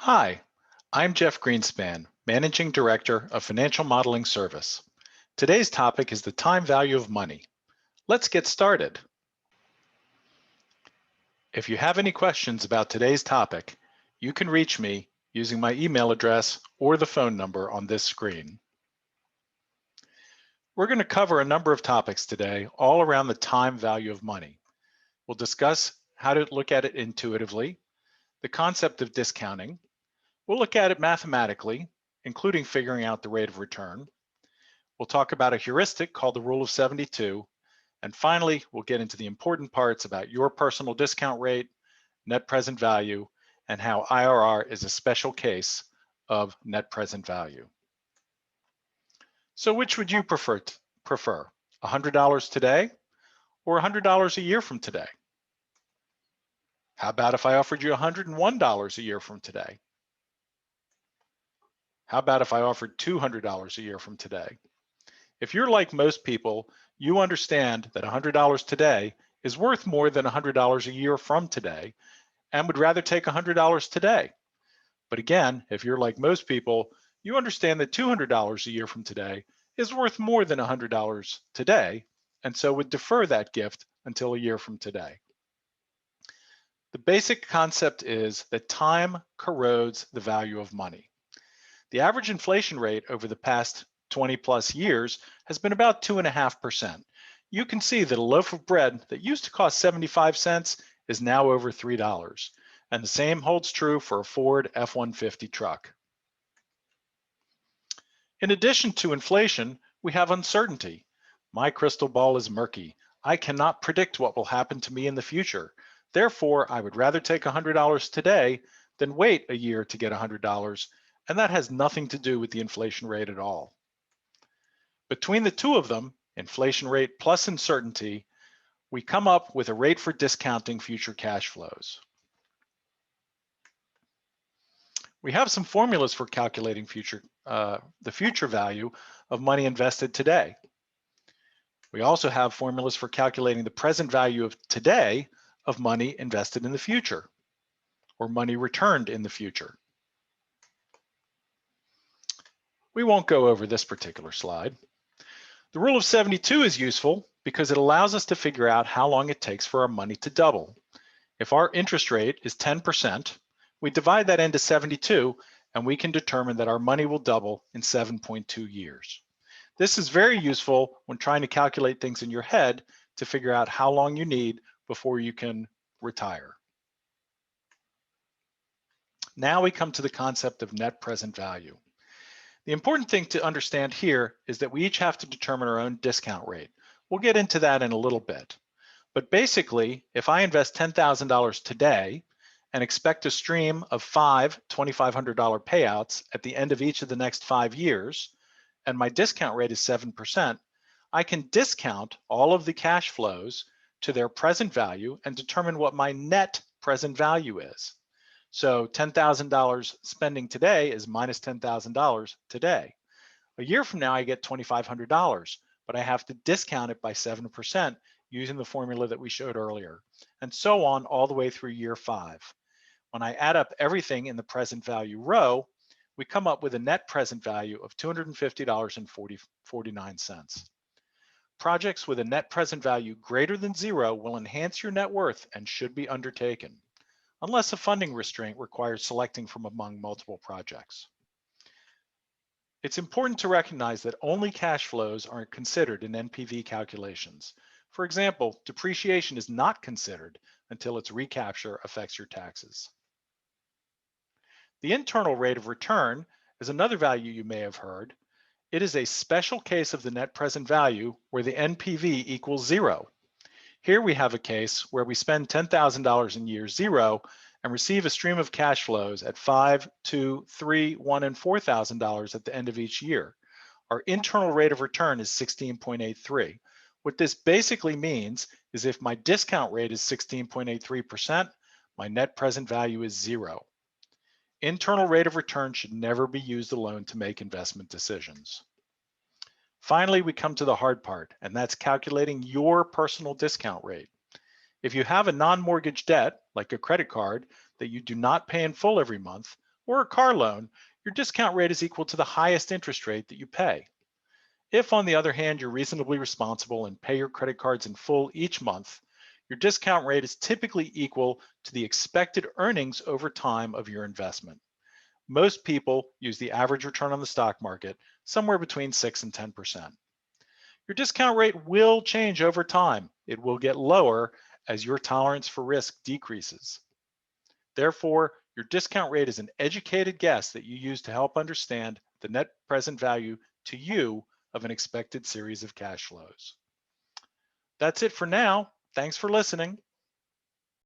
Hi, I'm Jeff Greenspan, Managing Director of Financial Modeling Service. Today's topic is the time value of money. Let's get started. If you have any questions about today's topic, you can reach me using my email address or the phone number on this screen. We're going to cover a number of topics today, all around the time value of money. We'll discuss how to look at it intuitively, the concept of discounting. We'll look at it mathematically, including figuring out the rate of return. We'll talk about a heuristic called the Rule of 72. And finally, we'll get into the important parts about your personal discount rate, net present value, and how IRR is a special case of net present value. So which would you prefer? $100 today or $100 a year from today? How about if I offered you $101 a year from today? How about if I offered $200 a year from today? If you're like most people, you understand that $100 today is worth more than $100 a year from today and would rather take $100 today. But again, if you're like most people, you understand that $200 a year from today is worth more than $100 today, and so would defer that gift until a year from today. The basic concept is that time corrodes the value of money. The average inflation rate over the past 20 plus years has been about 2.5%. You can see that a loaf of bread that used to cost 75 cents is now over $3. And the same holds true for a Ford F-150 truck. In addition to inflation, we have uncertainty. My crystal ball is murky. I cannot predict what will happen to me in the future. Therefore, I would rather take $100 today than wait a year to get $100, and that has nothing to do with the inflation rate at all. Between the two of them, inflation rate plus uncertainty, we come up with a rate for discounting future cash flows. We have some formulas for calculating the future value of money invested today. We also have formulas for calculating the present value of today of money invested in the future, or money returned in the future. We won't go over this particular slide. The Rule of 72 is useful because it allows us to figure out how long it takes for our money to double. If our interest rate is 10%, we divide that into 72 and we can determine that our money will double in 7.2 years. This is very useful when trying to calculate things in your head to figure out how long you need before you can retire. Now we come to the concept of net present value. The important thing to understand here is that we each have to determine our own discount rate. We'll get into that in a little bit. But basically, if I invest $10,000 today and expect a stream of 5 $2,500 payouts at the end of each of the next 5 years, and my discount rate is 7%, I can discount all of the cash flows to their present value and determine what my net present value is. So $10,000 spending today is minus $10,000 today. A year from now, I get $2,500, but I have to discount it by 7% using the formula that we showed earlier, and so on all the way through year 5. When I add up everything in the present value row, we come up with a net present value of $250.49. Projects with a net present value greater than 0 will enhance your net worth and should be undertaken, unless a funding restraint requires selecting from among multiple projects. It's important to recognize that only cash flows are considered in NPV calculations. For example, depreciation is not considered until its recapture affects your taxes. The internal rate of return is another value you may have heard. It is a special case of the net present value where the NPV equals 0. Here we have a case where we spend $10,000 in year 0 and receive a stream of cash flows at $5,000, $2,000, $3,000, $1,000, and $4,000 at the end of each year. Our internal rate of return is 16.83. What this basically means is if my discount rate is 16.83%, my net present value is 0. Internal rate of return should never be used alone to make investment decisions. Finally, we come to the hard part, and that's calculating your personal discount rate. If you have a non-mortgage debt, like a credit card, that you do not pay in full every month, or a car loan, your discount rate is equal to the highest interest rate that you pay. If, on the other hand, you're reasonably responsible and pay your credit cards in full each month, your discount rate is typically equal to the expected earnings over time of your investment. Most people use the average return on the stock market, somewhere between 6 and 10%. Your discount rate will change over time. It will get lower as your tolerance for risk decreases. Therefore, your discount rate is an educated guess that you use to help understand the net present value to you of an expected series of cash flows. That's it for now. Thanks for listening.